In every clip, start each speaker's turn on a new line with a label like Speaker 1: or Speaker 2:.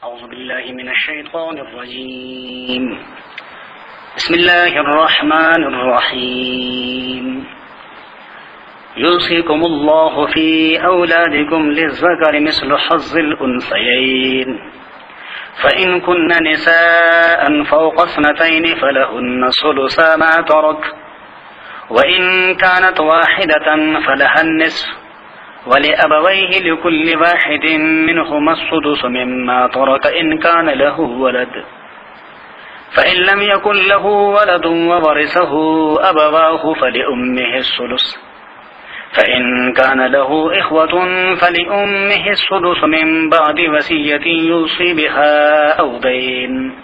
Speaker 1: أعوذ بالله من الشيطان الرجيم بسم الله الرحمن الرحيم يوصيكم الله في أولادكم للذكر مثل حظ الأنثيين فإن كن نساء فوق اثنتين فلهن ثلثا ما ترك وإن كانت واحدة فلها النصف ولأبويه لكل واحد منهما السدس مما ترك إن كان له ولد فإن لم يكن له ولد وورثه أبواه فلأمه الثلث فإن كان له إخوة فلأمه السدس من بعد وصية يوصي بها أو دين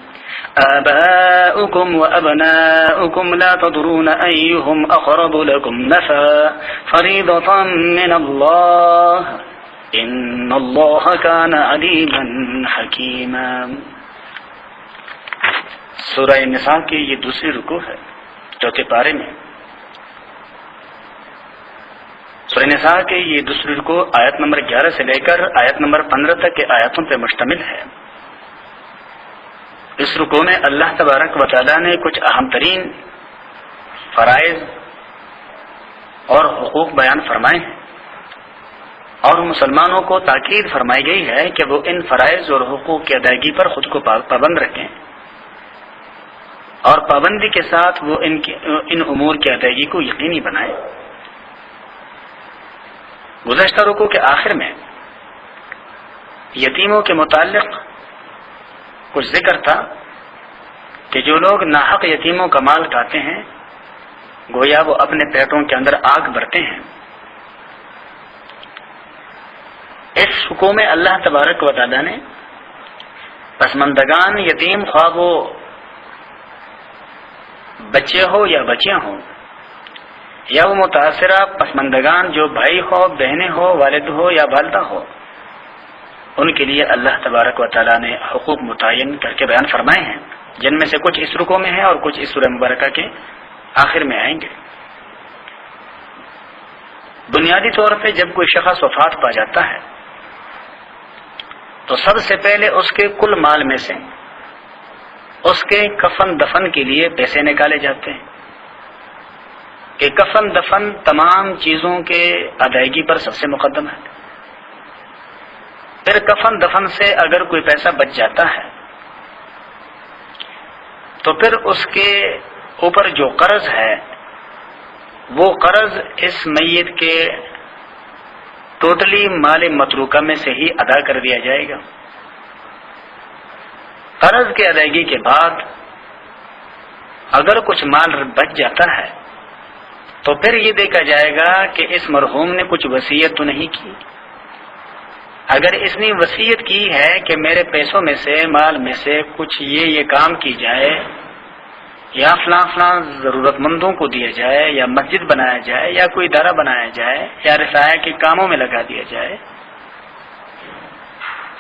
Speaker 1: آباؤكم وأبناؤكم لا تدرون أيهم أقرب لكم نفعا فريضة من الله إن الله كان عليما حكيما۔ سورہ نساء کی یہ دوسری رکوع ہے چوتھے پارے میں۔ سورہ نساء کے یہ دوسری رکوع آیت نمبر 11 سے لے کر آیت نمبر 15 تک کے آیاتوں پر مشتمل ہے۔ اس رکوع میں اللہ تبارک و تعالی نے کچھ اہم ترین فرائض اور حقوق بیان فرمائے ہیں، اور مسلمانوں کو تاکید فرمائی گئی ہے کہ وہ ان فرائض اور حقوق کی ادائیگی پر خود کو پابند رکھیں، اور پابندی کے ساتھ وہ ان امور کی ادائیگی کو یقینی بنائیں۔ گزشتہ رکوع کے آخر میں یتیموں کے متعلق کچھ ذکر تھا کہ جو لوگ ناحق یتیموں کا مال کھاتے ہیں گویا وہ اپنے پیٹوں کے اندر آگ بھرتے ہیں۔ اس رکوع میں اللہ تبارک و تعالی نے پسماندگان یتیم خواہ وہ بچے ہو یا بچیاں ہوں یا وہ متاثرہ پسماندگان جو بھائی ہو، بہنیں ہو، والد ہو یا والدہ ہو، ان کے لیے اللہ تبارک و تعالیٰ نے حقوق متعین کر کے بیان فرمائے ہیں، جن میں سے کچھ اس رکوع میں ہیں اور کچھ اس سورہ مبارکہ کے آخر میں آئیں گے۔ بنیادی طور پہ جب کوئی شخص وفات پا جاتا ہے تو سب سے پہلے اس کے کل مال میں سے اس کے کفن دفن کے لیے پیسے نکالے جاتے ہیں کہ کفن دفن تمام چیزوں کے ادائیگی پر سب سے مقدم ہے۔ پھر کفن دفن سے اگر کوئی پیسہ بچ جاتا ہے تو پھر اس کے اوپر جو قرض ہے وہ قرض اس میت کے ٹوٹلی مال متروکہ میں سے ہی ادا کر دیا جائے گا۔ قرض کی ادائیگی کے بعد اگر کچھ مال بچ جاتا ہے تو پھر یہ دیکھا جائے گا کہ اس مرحوم نے کچھ وصیت تو نہیں کی۔ اگر اس نے وصیت کی ہے کہ میرے پیسوں میں سے، مال میں سے کچھ یہ کام کی جائے یا فلاں فلاں ضرورت مندوں کو دیا جائے یا مسجد بنایا جائے یا کوئی ادارہ بنایا جائے یا رفاہ کے کاموں میں لگا دیا جائے،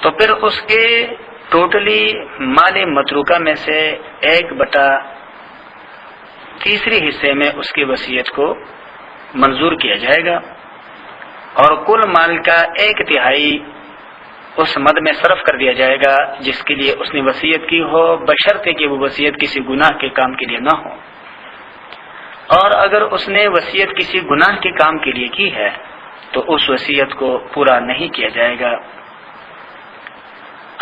Speaker 1: تو پھر اس کے ٹوٹلی مال متروکہ میں سے 1/3 حصے میں اس کی وصیت کو منظور کیا جائے گا، اور کل مال کا 1/3 اس مد میں صرف کر دیا جائے گا جس کے لیے اس نے وصیت کی ہو، بشرطے کہ وہ وصیت کسی گناہ کے کام کے لیے نہ ہو۔ اور اگر اس نے وصیت کسی گناہ کے کام کے لیے کی ہے تو اس وصیت کو پورا نہیں کیا جائے گا۔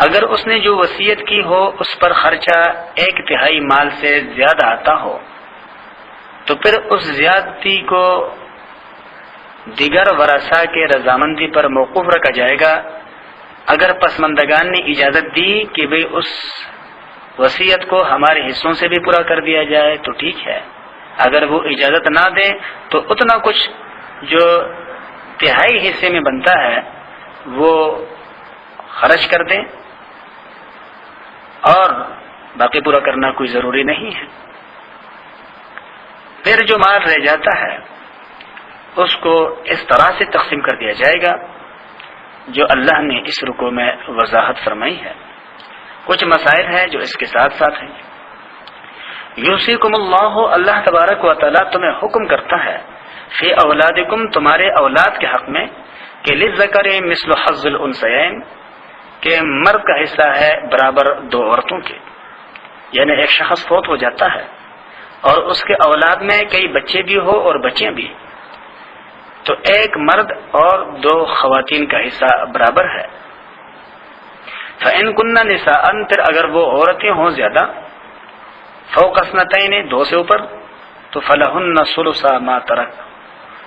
Speaker 1: اگر اس نے جو وصیت کی ہو اس پر خرچہ 1/3 مال سے زیادہ آتا ہو تو پھر اس زیادتی کو دیگر ورثاء کے رضامندی پر موقوف رکھا جائے گا۔ اگر پسماندگان نے اجازت دی کہ بھئی اس وصیت کو ہمارے حصوں سے بھی پورا کر دیا جائے تو ٹھیک ہے، اگر وہ اجازت نہ دے تو اتنا کچھ جو 1/3 حصے میں بنتا ہے وہ خرچ کر دیں، اور باقی پورا کرنا کوئی ضروری نہیں ہے۔ پھر جو مال رہ جاتا ہے اس کو اس طرح سے تقسیم کر دیا جائے گا جو اللہ نے اس رکوع میں وضاحت فرمائی ہے۔ کچھ مسائل ہیں جو اس کے ساتھ ساتھ ہیں۔ یوصیکم اللہ، اللہ تبارک و تعالیٰ تمہیں حکم کرتا ہے فی اولادکم، تمہارے اولاد کے حق میں، کہ للذکر مثل حظ الانثیین، کہ مرد کا حصہ ہے برابر 2 عورتوں کے، یعنی ایک شخص فوت ہو جاتا ہے اور اس کے اولاد میں کئی بچے بھی ہو اور بچیاں بھی، تو ایک مرد اور 2 خواتین کا حصہ برابر ہے۔ فَإِن كُنَّ نِسَاءً، پھر اگر وہ عورتیں ہوں زیادہ، فوق اثنتین، 2 سے اوپر، تو فَلَهُنَّ ثُلُثَ مَا تَرَكَ،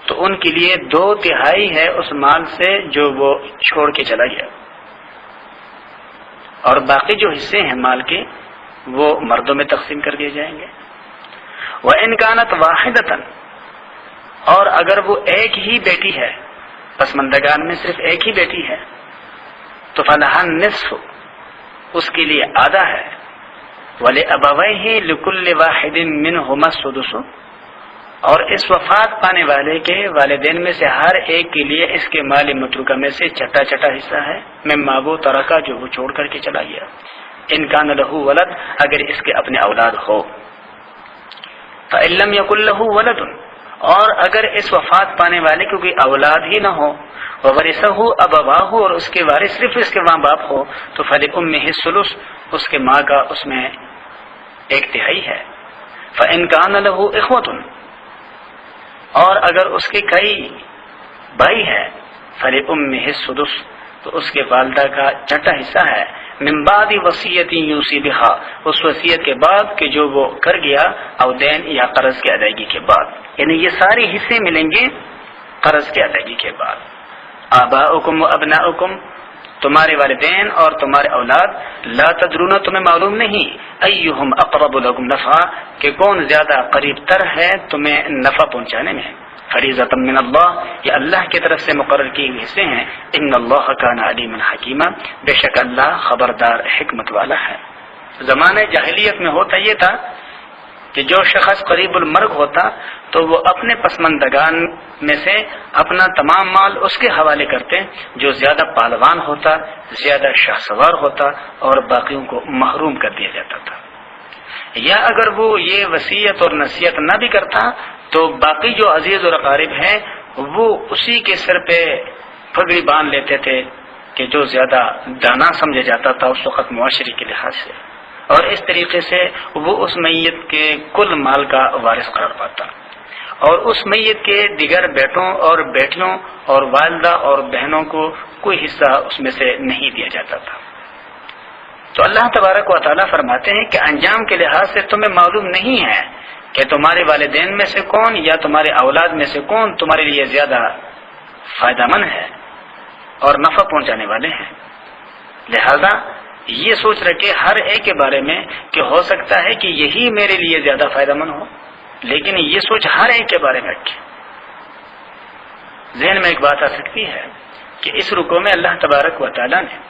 Speaker 1: تو ان کے لیے 2/3 ہے اس مال سے جو وہ چھوڑ کے چلا گیا، اور باقی جو حصے ہیں مال کے وہ مردوں میں تقسیم کر دیے جائیں گے۔ وَإِن كَانَتْ وَاحِدَةً، اور اگر وہ ایک ہی بیٹی ہے، پسماندگان میں صرف ایک ہی بیٹی ہے، تو فَلَهَا النِّصْفُ، اس کے لیے آدھا ہے، وَلِأَبَوَيْهِ لِكُلِّ وَاحِدٍ مِّنْهُمَا السُّدُسُ، اور اس وفات پانے والے کے والدین میں سے ہر ایک کے لیے اس کے مال متروکہ میں سے چھٹا حصہ ہے، مما وہ ترکا جو وہ چھوڑ کر کے چلا گیا، ان کان لہ ولد، اگر اس کے اپنے اولاد ہو، فإن لم یکن لہ ولد، اور اگر اس وفات پانے والے کو کوئی اولاد ہی نہ ہو، وورثہ ابواہ، اور اس کے وارث صرف اس کے ماں باپ ہو، تو فلأمہ الثلث، اس کے ماں کا اس میں 1/3 ہے۔ فإن کان لہ اخوۃ، اور اگر اس کے کئی بھائی ہے، فلأمہ السدس، تو اس کے والدہ کا چھٹا حصہ ہے، من بعد وصیت یوصی بہا، اس وصیت کے بعد کہ جو وہ کر گیا، او دین یا قرض کی ادائیگی کے بعد، یعنی یہ سارے حصے ملیں گے قرض کی ادائیگی کے بعد۔ آباؤکم و ابناؤکم، تمہارے والدین اور تمہارے اولاد، لا تدرون، تمہیں معلوم نہیں، ایہم اقرب لکم نفعا، کہ کون زیادہ قریب تر ہے تمہیں نفع پہنچانے میں، فریضۃ من اللہ، یہ اللہ کی طرف سے مقرر کیے ہوئے حصے ہیں، ان اللہ کان علیما حکیما، بے شک اللہ خبردار حکمت والا ہے۔ زمانہ جاہلیت میں ہوتا یہ تھا کہ جو شخص قریب المرگ ہوتا تو وہ اپنے پسماندگان میں سے اپنا تمام مال اس کے حوالے کرتے، جو زیادہ پہلوان ہوتا، زیادہ شاہ سوار ہوتا، اور باقیوں کو محروم کر دیا جاتا تھا۔ یا اگر وہ یہ وصیت اور نصیحت نہ بھی کرتا تو باقی جو عزیز اور اقارب ہیں وہ اسی کے سر پہ پگڑی باندھ لیتے تھے کہ جو زیادہ دانا سمجھا جاتا تھا اس وقت معاشرے کے لحاظ سے، اور اس طریقے سے وہ اس میت کے کل مال کا وارث قرار پاتا، اور اس میت کے دیگر بیٹوں اور بیٹیوں اور والدہ اور بہنوں کو کوئی حصہ اس میں سے نہیں دیا جاتا تھا۔ تو اللہ تبارک و تعالیٰ فرماتے ہیں کہ انجام کے لحاظ سے تمہیں معلوم نہیں ہے کہ تمہارے والدین میں سے کون یا تمہارے اولاد میں سے کون تمہارے لیے زیادہ فائدہ مند ہے اور نفع پہنچانے والے ہیں، لہذا یہ سوچ رکھے ہر ایک کے بارے میں کہ ہو سکتا ہے کہ یہی میرے لیے زیادہ فائدہ مند ہو، لیکن یہ سوچ ہر ایک کے بارے میں رکھے۔ ذہن میں ایک بات آ سکتی ہے کہ اس رکوع میں اللہ تبارک و تعالیٰ نے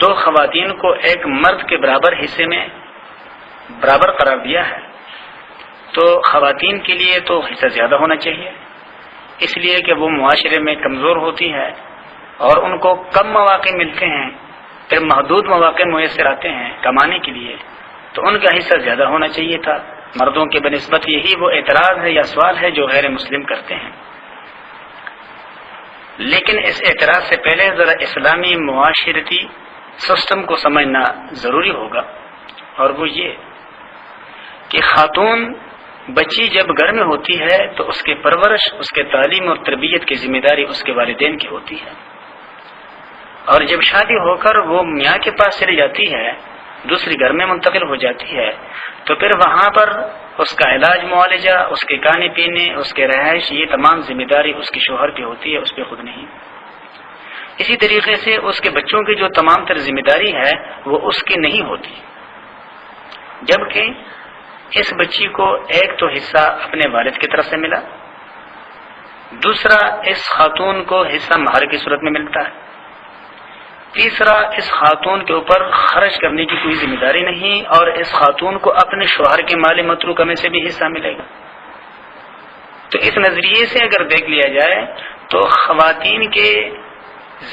Speaker 1: دو خواتین کو ایک مرد کے برابر حصے میں برابر قرار دیا ہے، تو خواتین کے لیے تو حصہ زیادہ ہونا چاہیے، اس لیے کہ وہ معاشرے میں کمزور ہوتی ہے اور ان کو کم مواقع ملتے ہیں، پھر محدود مواقع میسر آتے ہیں کمانے کے لیے، تو ان کا حصہ زیادہ ہونا چاہیے تھا مردوں کے بنسبت۔ یہی وہ اعتراض ہے یا سوال ہے جو غیر مسلم کرتے ہیں، لیکن اس اعتراض سے پہلے ذرا اسلامی معاشرتی سسٹم کو سمجھنا ضروری ہوگا، اور وہ یہ کہ خاتون بچی جب گھر میں ہوتی ہے تو اس کے پرورش، اس کے تعلیم اور تربیت کی ذمہ داری اس کے والدین کی ہوتی ہے، اور جب شادی ہو کر وہ میاں کے پاس چلی جاتی ہے، دوسری گھر میں منتقل ہو جاتی ہے، تو پھر وہاں پر اس کا علاج معالجہ، اس کے کھانے پینے، اس کے رہائش، یہ تمام ذمہ داری اس کے شوہر کی ہوتی ہے، اس پہ خود نہیں۔ اسی طریقے سے اس کے بچوں کی جو تمام تر ذمہ داری ہے وہ اس کی نہیں ہوتی، جبکہ اس بچی کو ایک تو حصہ اپنے والد کی طرف سے ملا، دوسرا اس خاتون کو حصہ مہر کی صورت میں ملتا ہے، تیسرا اس خاتون کے اوپر خرچ کرنے کی کوئی ذمہ داری نہیں، اور اس خاتون کو اپنے شوہر کے مال متروکہ میں سے بھی حصہ ملے گا۔ تو اس نظریے سے اگر دیکھ لیا جائے تو خواتین کے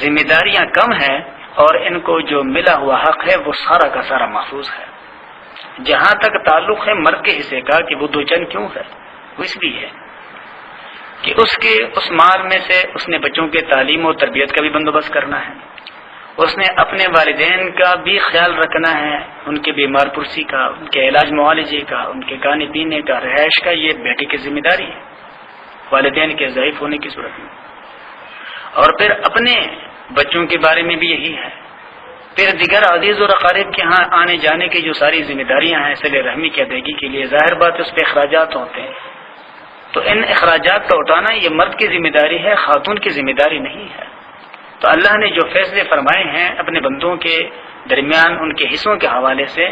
Speaker 1: ذمہ داریاں کم ہیں اور ان کو جو ملا ہوا حق ہے وہ سارا کا سارا محفوظ ہے۔ جہاں تک تعلق ہے مرد کے حصے کا کہ وہ 2 چند کیوں ہے، وہ اس لیے ہے کہ اس مال میں سے اس نے بچوں کے تعلیم و تربیت کا بھی بندوبست کرنا ہے، اس نے اپنے والدین کا بھی خیال رکھنا ہے، ان کے بیمار پرسی کا، ان کے علاج معالجے کا، ان کے کھانے پینے کا، رہائش کا، یہ بیٹے کی ذمہ داری ہے والدین کے ضعیف ہونے کی صورت میں۔ اور پھر اپنے بچوں کے بارے میں بھی یہی ہے، پھر دیگر عزیز اور اقارب کے ہاں آنے جانے کی جو ساری ذمہ داریاں ہیں صلہ رحمی کی ادائیگی کے لیے، ظاہر بات اس پہ اخراجات ہوتے ہیں، تو ان اخراجات کا اٹھانا یہ مرد کی ذمہ داری ہے، خاتون کی ذمہ داری نہیں ہے۔ تو اللہ نے جو فیصلے فرمائے ہیں اپنے بندوں کے درمیان ان کے حصوں کے حوالے سے،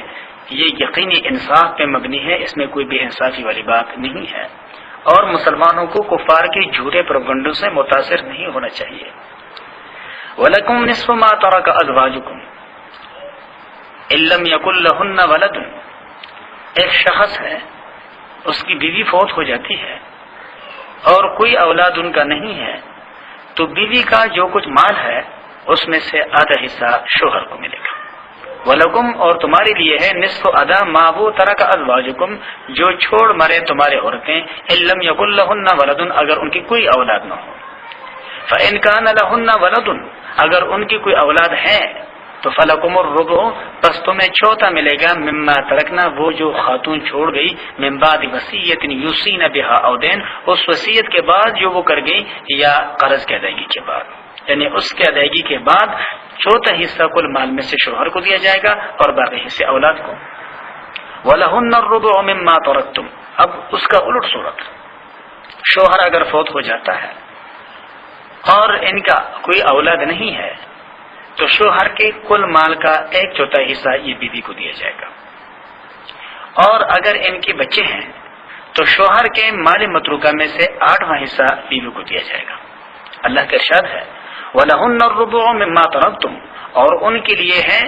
Speaker 1: یہ یقینی انصاف پہ مبنی ہے، اس میں کوئی بے انصافی والی بات نہیں ہے، اور مسلمانوں کو کفار کے جھوٹے پروپگنڈوں سے متاثر نہیں ہونا چاہیے۔ وَلَكُمْ نِصْفُ مَا تَرَكَ أَزْوَاجُكُمْ إِن لَّمْ يَكُن لَّهُنَّ وَلَدٌ، ایک شخص ہے، اس کی بیوی فوت ہو جاتی ہے اور کوئی اولاد ان کا نہیں ہے، تو بیوی کا جو کچھ مال ہے اس میں سے آدھا حصہ شوہر کو ملے گا۔ وَلَكُمْ، اور تمہارے لیے ہے، نصف ادا ما وہ ترک ازواجکم، جو چھوڑ مرے تمہارے عورتیں، ان لم یکن لہن ولد، اگر ان کی کوئی اولاد نہ ہو۔ فإن كان لہن ولد، اگر ان کی کوئی اولاد ہے تو فلکم الربع، پس تمہیں چوتھا ملے گا، مما ترکنا، وہ جو خاتون چھوڑ گئی، من بعد وصیت یوصین بها او دین، اس وصیت کے بعد جو وہ کر گئی یا قرض کی ادائیگی کے بعد، یعنی اس کے ادائیگی کے بعد چوتھا حصہ کل مال میں سے شوہر کو دیا جائے گا اور باقی حصے اولاد کو۔ وَلَهُنَّ الرُّبُعُ مِمَّا تَرَكْتُمْ، اب اس کا الٹ صورت، شوہر اگر فوت ہو جاتا ہے اور ان کا کوئی اولاد نہیں ہے تو شوہر کے کل مال کا 1/4 حصہ یہ بیوی کو دیا جائے گا، اور اگر ان کے بچے ہیں تو شوہر کے مال متروکہ میں سے 8واں حصہ بیوی کو دیا جائے گا۔ اللہ کا ارشاد ہے وَلَهُنَّ الرُّبُعُ مِمَّا تَرَكْتُمْ، اور ان کے لیے ہے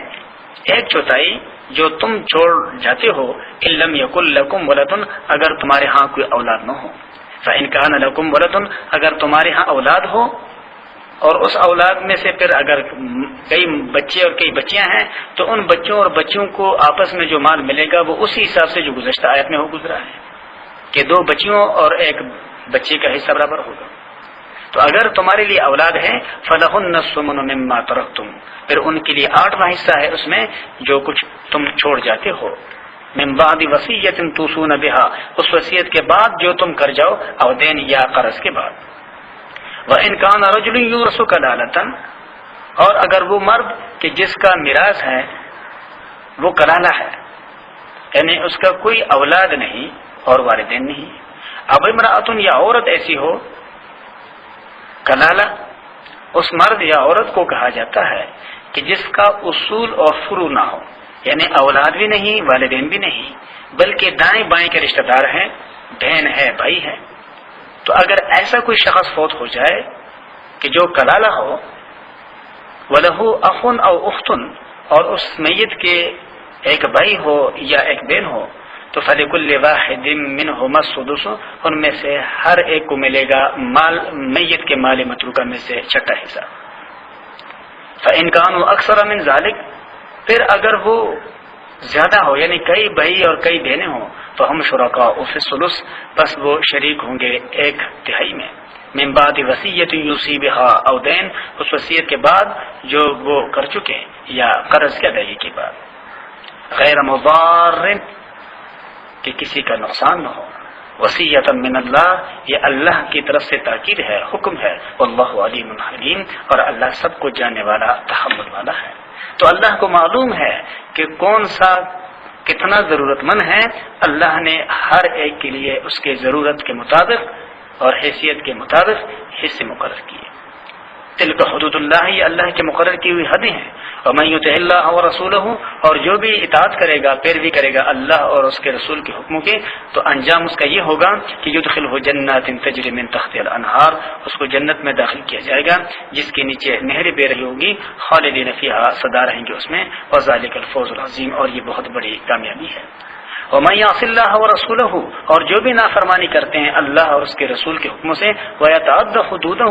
Speaker 1: 1/4 جو تم چھوڑ جاتے ہو، إِن لَّمْ يَكُن لَّكُمْ وَلَدٌ، اگر تمہارے ہاں کوئی اولاد نہ ہو۔ فإن كان لكم ولد، اگر تمہارے ہاں اولاد ہو اور اس اولاد میں سے پھر اگر کئی بچے اور کئی بچیاں ہیں تو ان بچوں اور بچیوں کو آپس میں جو مال ملے گا وہ اسی حساب سے جو گزشتہ آیت میں ہو گزرا ہے کہ 2 بچیوں اور 1 بچے کا حصہ برابر ہوگا۔ تو اگر تمہارے لیے اولاد ہے فلہن الثمن مما ترکتم، پھر ان کے لیے 8واں حصہ ہے اس میں جو کچھ تم چھوڑ جاتے ہو، من بعد وصیت توصون بها، اس وصیت کے بعد جو تم کر جاؤ، او دین یا قرض کے بعد۔ وَإِن كَانَ رَجُلٌ يُورَثُ كَلَالَةً، اور اگر وہ مرد کہ جس کا میراث ہے وہ کلالہ ہے، یعنی اس کا کوئی اولاد نہیں اور والدین نہیں، اب امرأۃ، یا عورت ایسی ہو، کلالہ اس مرد یا عورت کو کہا جاتا ہے کہ جس کا اصول اور فروع نہ ہو، یعنی اولاد بھی نہیں والدین بھی نہیں، بلکہ دائیں بائیں کے رشتہ دار ہیں، بہن ہے بھائی ہے، تو اگر ایسا کوئی شخص فوت ہو جائے کہ جو کلالہ ہو، وَلَهُ أَخٌ أَوْ أُخْتٌ، اور اس میت کے ایک بھائی ہو یا ایک بہن ہو، تو فَلِكُلِّ وَاحِدٍ مِّنْهُمَا السُّدُسُ، ان میں سے ہر ایک کو ملے گا میت کے مال متروکہ میں سے 6واں حصہ۔ فَإِن كَانُوا أَكْثَرَ مِنْ ذَلِكَ، پھر اگر وہ زیادہ ہو، یعنی کئی بھائی اور کئی بہنیں ہوں، تو ہم شرکاء فی الثلث، بس وہ شریک ہوں گے 1/3 میں، من بعد وصیت یوصی بها او دین، اس وصیت کے بعد جو وہ کر چکے یا قرض کی ادائیگی کے بعد، غیر مضار، کہ کسی کا نقصان نہ ہو، وصیۃ من اللہ، یہ اللہ کی طرف سے تاکید ہے، حکم ہے، واللہ علیم حلیم، اور اللہ سب کو جاننے والا تحمل والا ہے۔ تو اللہ کو معلوم ہے کہ کون سا کتنا ضرورت مند ہے، اللہ نے ہر ایک کے لیے اس کے ضرورت کے مطابق اور حیثیت کے مطابق حصے مقرر کیے۔ تلک حدود اللہ، یہ اللہ کے مقرر کی ہوئی حدیں ہیں۔ ومن یطع اللہ ورسولہ، اور جو بھی اطاعت کرے گا، پیروی کرے گا اللہ اور اس کے رسول کے حکموں کے، تو انجام اس کا یہ ہوگا کہ یدخلہ جنات تجری من تحتها الانہار، اس کو جنت میں داخل کیا جائے گا جس کے نیچے نہریں بہ رہی ہوگی، خالدین فیہا، سدا رہیں گے اس میں، وذالک الفوز العظیم، اور یہ بہت بڑی کامیابی ہے۔ ومن یعص اللہ ورسولہ، اور جو بھی نافرمانی کرتے ہیں اللہ اور اس کے رسول کے حکموں سے، ویتعد حدودہ،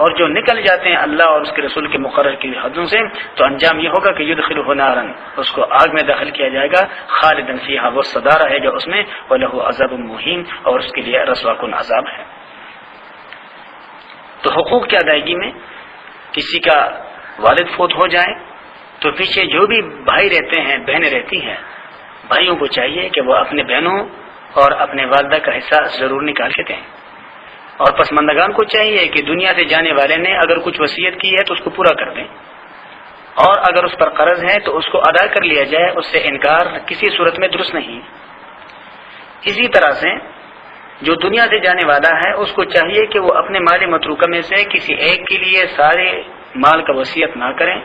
Speaker 1: اور جو نکل جاتے ہیں اللہ اور اس کے رسول کے مقرر کی حدوں سے، تو انجام یہ ہوگا کہ یدخلہ نارا، اس کو آگ میں داخل کیا جائے گا، خالدا فیہا، وہ سدا رہے گا اس میں، ولہ عذاب مہین، اور اس کے لیے رسوا کن عذاب ہے۔ تو حقوق کی ادائیگی میں کسی کا والد فوت ہو جائے تو پیچھے جو بھی بھائی رہتے ہیں، بہنیں رہتی ہیں، بھائیوں کو چاہیے کہ وہ اپنے بہنوں اور اپنے والدہ کا حصہ ضرور نکال کے دیں، اور پسماندگان کو چاہیے کہ دنیا سے جانے والے نے اگر کچھ وصیت کی ہے تو اس کو پورا کر دیں، اور اگر اس پر قرض ہے تو اس کو ادا کر لیا جائے، اس سے انکار کسی صورت میں درست نہیں۔ اسی طرح سے جو دنیا سے جانے والا ہے اس کو چاہیے کہ وہ اپنے مال متروکہ میں سے کسی ایک کے لیے سارے مال کا وصیت نہ کریں،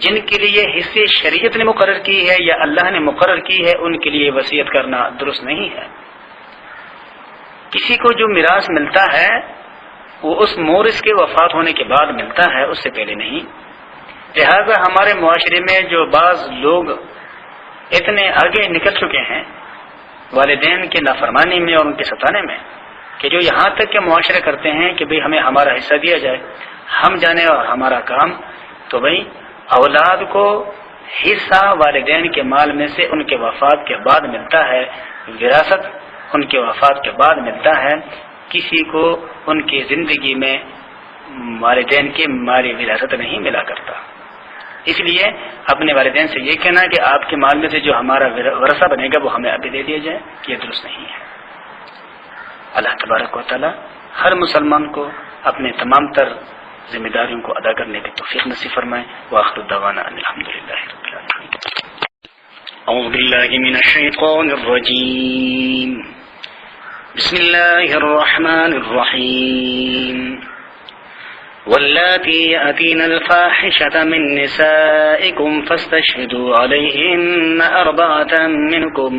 Speaker 1: جن کے لیے حصے شریعت نے مقرر کی ہے یا اللہ نے مقرر کی ہے ان کے لیے وصیت کرنا درست نہیں ہے۔ کسی کو جو میراث ملتا ہے وہ اس مورث کے وفات ہونے کے بعد ملتا ہے، اس سے پہلے نہیں۔ لہذا ہمارے معاشرے میں جو بعض لوگ اتنے آگے نکل چکے ہیں والدین کے نافرمانی میں اور ان کے ستانے میں کہ جو یہاں تک کہ معاشرے کرتے ہیں کہ بھئی ہمیں ہمارا حصہ دیا جائے، ہم جانے اور ہمارا کام، تو بھئی اولاد کو حصہ والدین کے مال میں سے ان کے وفات کے بعد ملتا ہے، وراثت ان کے وفات کے بعد ملتا ہے، کسی کو ان کی زندگی میں والدین کی مالی وراثت نہیں ملا کرتا۔ اس لیے اپنے والدین سے یہ کہنا کہ آپ کے مال میں سے جو ہمارا ورثہ بنے گا وہ ہمیں ابھی دے دیا جائے، یہ درست نہیں ہے۔ اللہ تبارک و تعالی ہر مسلمان کو اپنے تمام تر ذمہ داریوں کو ادا کرنے کی توفیق نصیب فرمائے۔ وآخر دعوانا ان الحمدللہ رب العالمین۔ اعوذ باللہ من الشیطان الرجیم، بسم اللہ الرحمن الرحیم۔ واللاتی یأتین الفاحشة من نسائکم فاستشہدوا علیہن أربعة منکم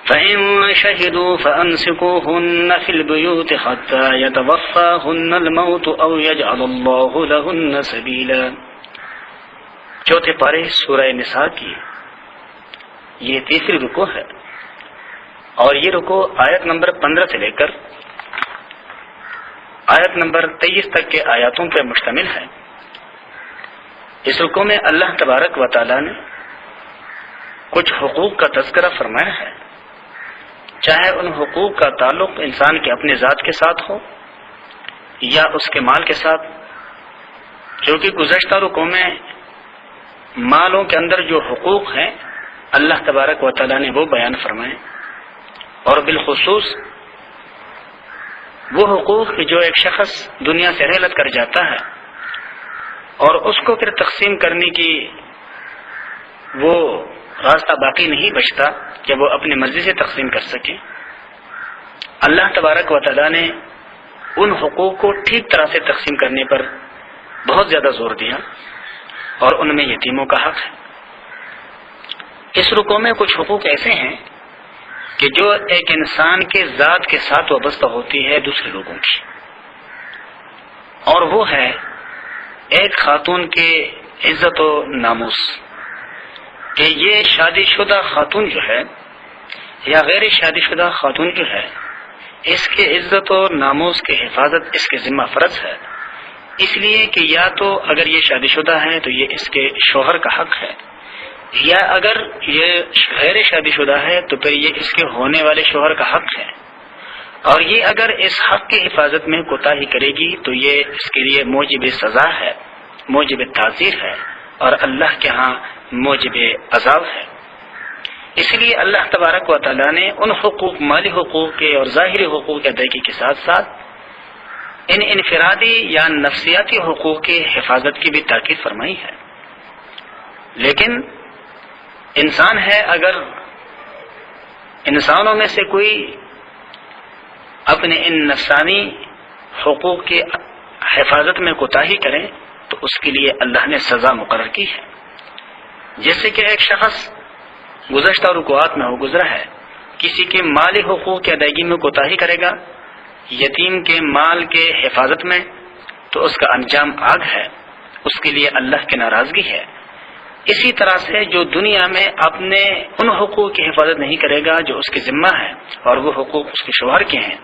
Speaker 1: فإن شهدوا فأمسكوهن في البيوت حتى يتوفاهن الموت أو يجعل الله لهن سبيلا۔ چوتھے پارے سورہ نساء کی یہ تیسری رکوع ہے، اور یہ رکوع آیت نمبر 15 سے لے کر آیت نمبر 23 تک کے آیاتوں پر مشتمل ہے۔ اس رکوع میں اللہ تبارک و تعالی نے کچھ حقوق کا تذکرہ فرمایا ہے، چاہے ان حقوق کا تعلق انسان کے اپنے ذات کے ساتھ ہو یا اس کے مال کے ساتھ، جو کہ گزشتہ رکوع میں مالوں کے اندر جو حقوق ہیں اللہ تبارک و تعالی نے وہ بیان فرمائے، اور بالخصوص وہ حقوق جو ایک شخص دنیا سے رحلت کر جاتا ہے اور اس کو پھر تقسیم کرنے کی وہ راستہ باقی نہیں بچتا کہ وہ اپنی مرضی سے تقسیم کر سکے۔ اللہ تبارک و تعالی نے ان حقوق کو ٹھیک طرح سے تقسیم کرنے پر بہت زیادہ زور دیا، اور ان میں یتیموں کا حق ہے۔ اس رکوع میں کچھ حقوق ایسے ہیں کہ جو ایک انسان کے ذات کے ساتھ وابستہ ہوتی ہے دوسرے لوگوں کی، اور وہ ہے ایک خاتون کے عزت و ناموس، کہ یہ شادی شدہ خاتون جو ہے یا غیر شادی شدہ خاتون جو ہے اس کے عزت و ناموس کی حفاظت اس کے ذمہ فرض ہے، اس لیے کہ یا تو اگر یہ شادی شدہ ہے تو یہ اس کے شوہر کا حق ہے، یا اگر یہ غیر شادی شدہ ہے تو پھر یہ اس کے ہونے والے شوہر کا حق ہے، اور یہ اگر اس حق کی حفاظت میں کوتاہی کرے گی تو یہ اس کے لیے موجب سزا ہے، موجب تعزیر ہے، اور اللہ کے ہاں موجب عذاب ہے۔ اس لیے اللہ تبارک و تعالی نے ان حقوق، مالی حقوق کے اور ظاہری حقوق کی ادائیگی کے ساتھ ساتھ ان انفرادی یا نفسیاتی حقوق کی حفاظت کی بھی تاکید فرمائی ہے۔ لیکن انسان ہے، اگر انسانوں میں سے کوئی اپنے ان نفسانی حقوق کی حفاظت میں کوتاہی کرے تو اس کے لیے اللہ نے سزا مقرر کی ہے، جیسے کہ ایک شخص گزشتہ رکوعات میں ہو گزرا ہے، کسی کے مالی حقوق کی ادائیگی میں کوتاہی کرے گا، یتیم کے مال کے حفاظت میں، تو اس کا انجام آگ ہے، اس کے لیے اللہ کی ناراضگی ہے۔ اسی طرح سے جو دنیا میں اپنے ان حقوق کی حفاظت نہیں کرے گا جو اس کے ذمہ ہے اور وہ حقوق اس کے شوہر کے ہیں،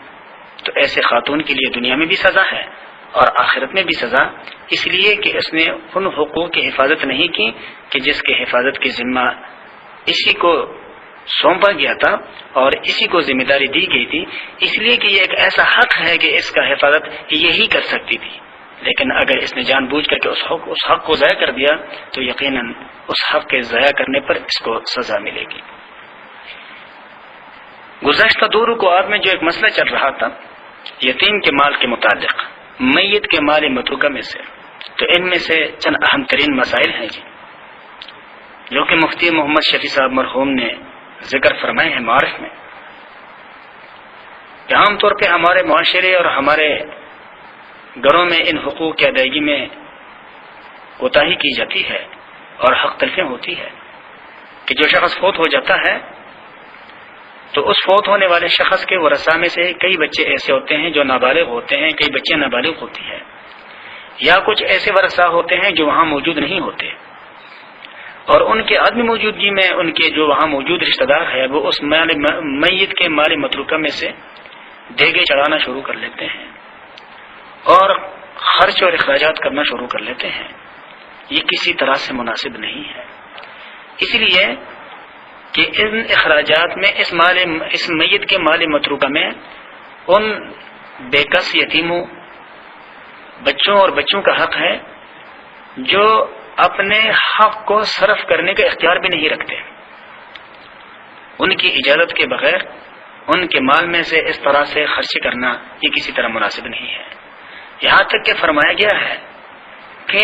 Speaker 1: تو ایسے خاتون کے لیے دنیا میں بھی سزا ہے اور آخرت میں بھی سزا، اس لیے کہ اس نے ان حقوق کی حفاظت نہیں کی کہ جس کے حفاظت کی ذمہ اسی کو سونپا گیا تھا اور اسی کو ذمہ داری دی گئی تھی، اس لیے کہ یہ ایک ایسا حق ہے کہ اس کا حفاظت یہی کر سکتی تھی، لیکن اگر اس نے جان بوجھ کر کے اس حق کو ضائع کر دیا تو یقیناً اس حق کے ضائع کرنے پر اس کو سزا ملے گی۔ گزشتہ 2 رکوعات میں جو ایک مسئلہ چل رہا تھا یتیم کے مال کے متعلق، میت کے مال متروکہ میں سے، تو ان میں سے چند اہم ترین مسائل ہیں جو کہ مفتی محمد شفیع صاحب مرحوم نے ذکر فرمائے ہیں معارف میں، کہ عام طور پہ ہمارے معاشرے اور ہمارے گھروں میں ان حقوق کی ادائیگی میں کوتاہی کی جاتی ہے اور حق تلفیں ہوتی ہے کہ جو شخص فوت ہو جاتا ہے تو اس فوت ہونے والے شخص کے ورثاء میں سے کئی بچے ایسے ہوتے ہیں جو نابالغ ہوتے ہیں، کئی بچے نابالغ ہوتی ہیں، یا کچھ ایسے ورثاء ہوتے ہیں جو وہاں موجود نہیں ہوتے، اور ان کے عدم موجودگی میں ان کے جو وہاں موجود رشتہ دار ہے وہ اس میت کے مال متروکہ میں سے دیگے چڑھانا شروع کر لیتے ہیں اور خرچ اور اخراجات کرنا شروع کر لیتے ہیں۔ یہ کسی طرح سے مناسب نہیں ہے، اس لیے کہ ان اخراجات میں اس میت کے مال متروکہ میں ان بے کس یتیموں، بچوں اور بچوں کا حق ہے جو اپنے حق کو صرف کرنے کا اختیار بھی نہیں رکھتے، ان کی اجازت کے بغیر ان کے مال میں سے اس طرح سے خرچ کرنا یہ کسی طرح مناسب نہیں ہے۔ یہاں تک کہ فرمایا گیا ہے کہ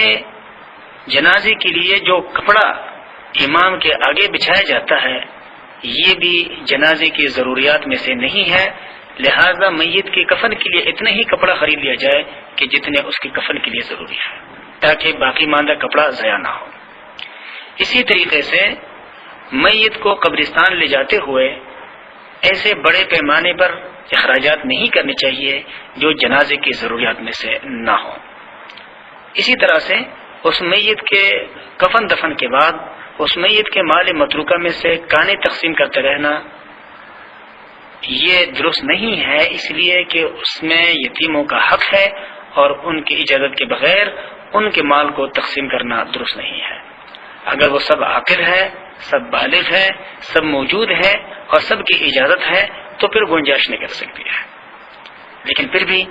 Speaker 1: جنازے کے لیے جو کپڑا امام کے آگے بچھایا جاتا ہے یہ بھی جنازے کی ضروریات میں سے نہیں ہے، لہذا میت کے کفن کے لیے اتنا ہی کپڑا خرید لیا جائے کہ جتنے اس کے کفن کے لیے ضروری ہے، تاکہ باقی ماندہ کپڑا ضائع نہ ہو۔ اسی طریقے سے میت کو قبرستان لے جاتے ہوئے ایسے بڑے پیمانے پر اخراجات نہیں کرنے چاہیے جو جنازے کی ضروریات میں سے نہ ہو۔ اسی طرح سے اس میت کے کفن دفن کے بعد اس میت کے مال متروکہ میں سے کانے تقسیم کرتے رہنا یہ درست نہیں ہے، اس لیے کہ اس میں یتیموں کا حق ہے اور ان کی اجازت کے بغیر ان کے مال کو تقسیم کرنا درست نہیں ہے۔ اگر وہ سب عاقل ہے، سب بالغ ہے، سب موجود ہے اور سب کی اجازت ہے تو پھر گنجائش نہیں کر سکتی ہے، لیکن پھر بھی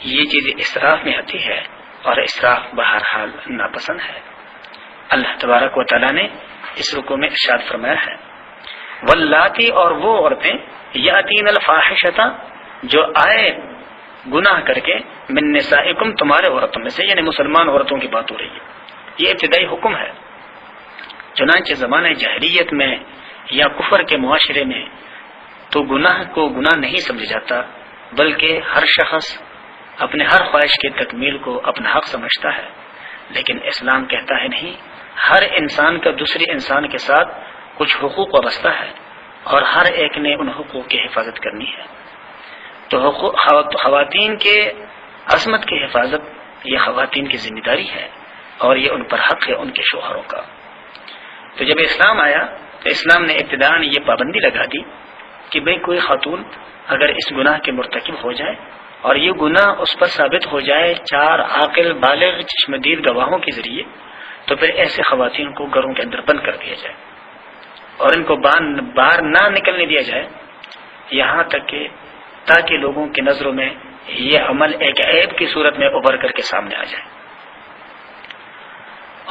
Speaker 1: یہ چیز اسراف میں آتی ہے اور اسراف بہرحال ناپسند ہے۔ اللہ تبارک و تعالیٰ نے اس رکوع میں ارشاد فرمایا ہے واللاتی، اور وہ عورتیں یاتین الفاحشۃ جو آئے گناہ کر کے من نسائکم تمہارے عورتوں میں سے، یعنی مسلمان عورتوں کی بات ہو رہی ہے، یہ ابتدائی حکم ہے۔ چنانچہ زمانہ جاہلیت میں یا کفر کے معاشرے میں تو گناہ کو گناہ نہیں سمجھا جاتا، بلکہ ہر شخص اپنے ہر خواہش کی تکمیل کو اپنا حق سمجھتا ہے، لیکن اسلام کہتا ہے نہیں، ہر انسان کا دوسرے انسان کے ساتھ کچھ حقوق وابستہ ہے اور ہر ایک نے ان حقوق کی حفاظت کرنی ہے۔ تو خواتین کے عصمت کی حفاظت یہ خواتین کی ذمہ داری ہے اور یہ ان پر حق ہے ان کے شوہروں کا۔ تو جب اسلام آیا تو اسلام نے ابتداءً یہ پابندی لگا دی کہ بھئی کوئی خاتون اگر اس گناہ کے مرتکب ہو جائے اور یہ گناہ اس پر ثابت ہو جائے 4 عاقل بالغ چشمدید گواہوں کے ذریعے، تو پھر ایسے خواتین کو گھروں کے اندر بند کر دیا جائے اور ان کو باہر نہ نکلنے دیا جائے، یہاں تک کہ تاکہ لوگوں کی نظروں میں یہ عمل ایک عیب کی صورت میں ابھر کر کے سامنے آ جائے،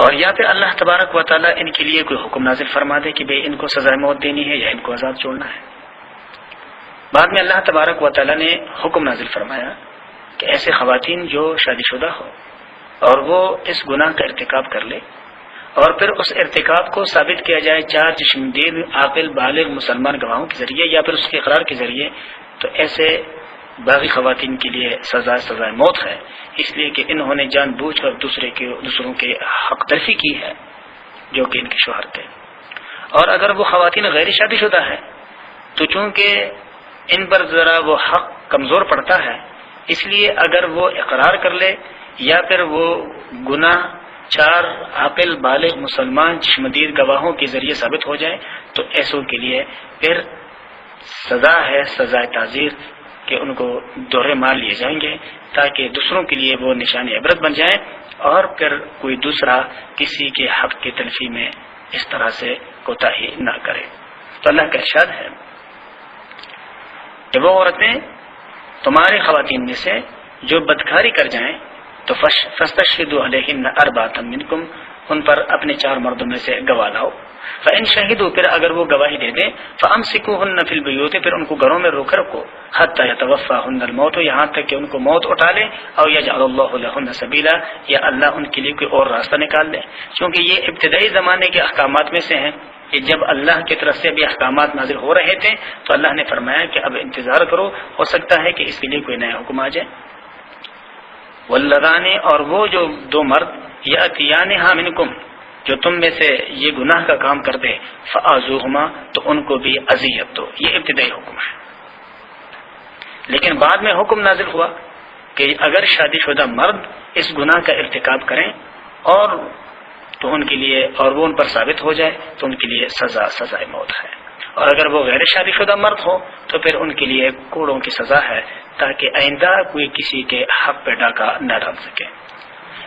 Speaker 1: اور یا پھر اللہ تبارک و تعالیٰ ان کے لیے کوئی حکم نازل فرما دے کہ بھئی ان کو سزائے موت دینی ہے یا ان کو آزاد چھوڑنا ہے۔ بعد میں اللہ تبارک و تعالیٰ نے حکم نازل فرمایا کہ ایسے خواتین جو شادی شدہ ہو اور وہ اس گناہ کا ارتکاب کر لے اور پھر اس ارتکاب کو ثابت کیا جائے 4 چشمدید عاقل بالغ مسلمان گواہوں کے ذریعے یا پھر اس کے اقرار کے ذریعے، تو ایسے باقی خواتین کے لیے سزائے موت ہے، اس لیے کہ انہوں نے جان بوجھ کر دوسروں کے حق تلفی کی ہے جو کہ ان کے شوہر تھے۔ اور اگر وہ خواتین غیر شادی شدہ ہے تو چونکہ ان پر ذرا وہ حق کمزور پڑتا ہے، اس لیے اگر وہ اقرار کر لے یا پھر وہ گناہ 4 عاقل بالغ مسلمان چشمدید گواہوں کے ذریعے ثابت ہو جائے تو ایسوں کے لیے پھر سزا ہے، سزائے تعزیر، کہ ان کو دورے مار لیے جائیں گے تاکہ دوسروں کے لیے وہ نشان عبرت بن جائیں اور پھر کوئی دوسرا کسی کے حق کی تلفی میں اس طرح سے کوتاہی نہ کرے۔ تو اللہ کا ارشاد ہے کہ وہ عورتیں تمہاری خواتین میں سے جو بدکاری کر جائیں تو فاستشهدوا علیہن اربعۃ منکم، ان پر اپنے 4 مردوں میں سے گواہ لاؤ. فإن شہدوا، پھر اگر وہ گواہی دے دیں، فامسکوہن فی البیوت، پھر ان کو گھروں میں روک رکھو، حتی یتوفاہن الموت، یہاں تک کہ ان کو موت اٹھا لے، او یجعل اللہ لہن سبیلا، یا اللہ ان کے لیے کوئی اور راستہ نکال دے. چونکہ یہ ابتدائی زمانے کے احکامات میں سے ہیں کہ جب اللہ کی طرف سے بھی احکامات نازل ہو رہے تھے تو اللہ نے فرمایا کہ اب انتظار کرو، ہو سکتا ہے کہ اس کے لیے کوئی نیا حکم آ جائے. واللذان، اور وہ جو 2 مرد، یاتیانھا منکم، جو تم میں سے یہ گناہ کا کام کر دے، فآذوہما، تو ان کو بھی اذیت دو. یہ ابتدائی حکم ہے. لیکن بعد میں حکم نازل ہوا کہ اگر شادی شدہ مرد اس گناہ کا ارتکاب کریں اور تو ان کے لیے، اور وہ ان پر ثابت ہو جائے تو ان کے لیے سزائے موت ہے. اور اگر وہ غیر شادی شدہ مرد ہو تو پھر ان کے لیے کوڑوں کی سزا ہے، تاکہ آئندہ کوئی کسی کے حق پہ ڈاکہ نہ ڈال سکے.